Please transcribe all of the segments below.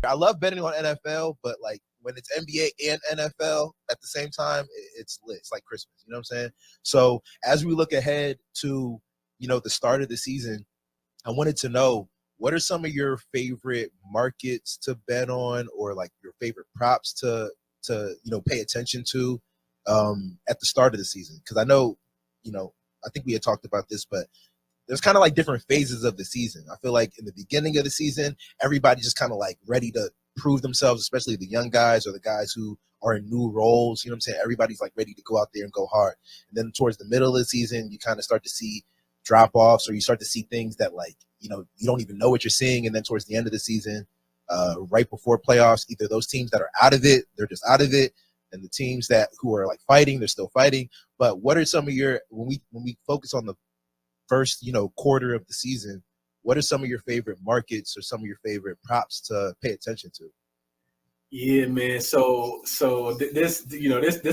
I love betting on NFL, but like when it's NBA and NFL at the same time, it's lit. It's like Christmas. You know what I'm saying? So as we look ahead to, the start of the season, I wanted to know, what are some of your favorite markets to bet on, or like your favorite props to pay attention to at the start of the season? Because I know, I think we had talked about this, but there's kind of like different phases of the season. I feel like in the beginning of the season, everybody just kind of like ready to prove themselves, especially the young guys or the guys who are in new roles. You know what I'm saying? Everybody's like ready to go out there and go hard. And then towards the middle of the season, you kind of start to see drop-offs, or you start to see things that like, you don't even know what you're seeing. And then towards the end of the season, right before playoffs, either those teams that are out of it, they're just out of it. And the teams who are like fighting, they're still fighting. But what are some of your, when we focus on the first, quarter of the season, what are some of your favorite markets or some of your favorite props to pay attention to? Yeah, man. So this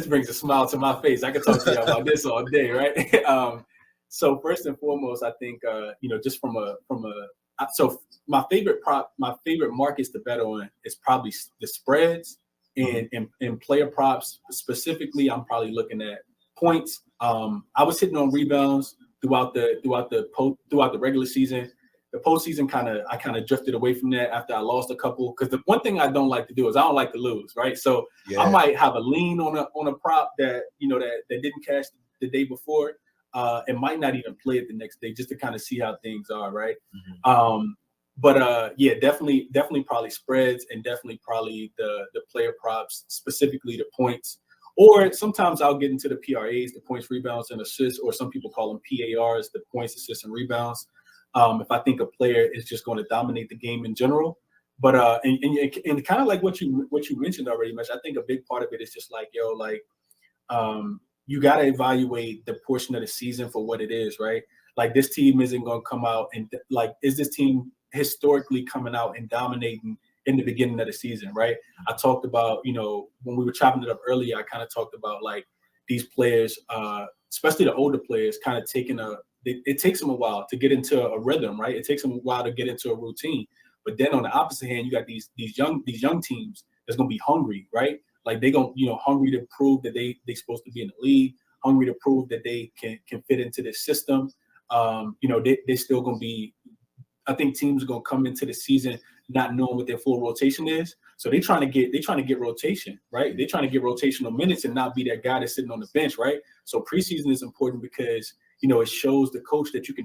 brings a smile to my face. I can talk to you about this all day, right? So first and foremost, I think just so my favorite markets to bet on is probably the spreads and player props. Specifically, I'm probably looking at points. I was hitting on rebounds throughout the regular season. The postseason I kind of drifted away from that after I lost a couple, because the one thing I don't like to do is I don't like to lose, right? So yeah. I might have a lean on a prop that that didn't cash the day before, and might not even play it the next day, just to kind of see how things are, right? Mm-hmm. Yeah, definitely probably spreads, and definitely probably the player props, specifically the points. Or sometimes I'll get into the PRAs, the points, rebounds, and assists, or some people call them PARs, the points, assists, and rebounds. If I think a player is just going to dominate the game in general. But and kind of like what you mentioned already, Mesh, I think a big part of it is just like, you got to evaluate the portion of the season for what it is, right? Like, this team isn't going to come out and is this team historically coming out and dominating in the beginning of the season, right? I talked about, when we were chopping it up earlier, I kind of talked about like these players, especially the older players, kind of it takes them a while to get into a rhythm, right? It takes them a while to get into a routine. But then on the opposite hand, you got these young teams that's going to be hungry, right? Like, they going hungry to prove that they supposed to be in the league, hungry to prove that they can fit into this system. They still going to be, I think teams are going to come into the season not knowing what their full rotation is. So they're trying to get rotation, right? They're trying to get rotational minutes and not be that guy that's sitting on the bench, right? So preseason is important because, it shows the coach that you can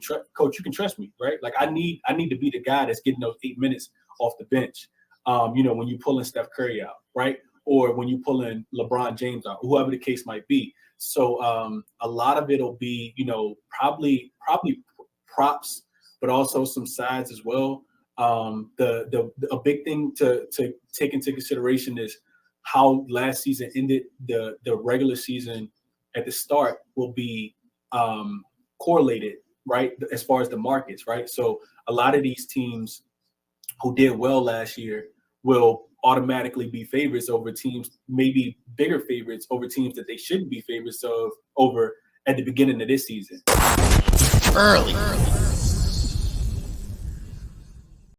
trust me, right? Like, I need to be the guy that's getting those 8 minutes off the bench. When you pulling Steph Curry out, right? Or when you pulling LeBron James out, whoever the case might be. So a lot of it'll be, probably props, but also some sides as well. A big thing to take into consideration is how last season ended. The regular season at the start will be correlated, right, as far as the markets, right? So a lot of these teams who did well last year will automatically be favorites over teams, maybe bigger favorites over teams that they shouldn't be favorites of over at the beginning of this season. Early.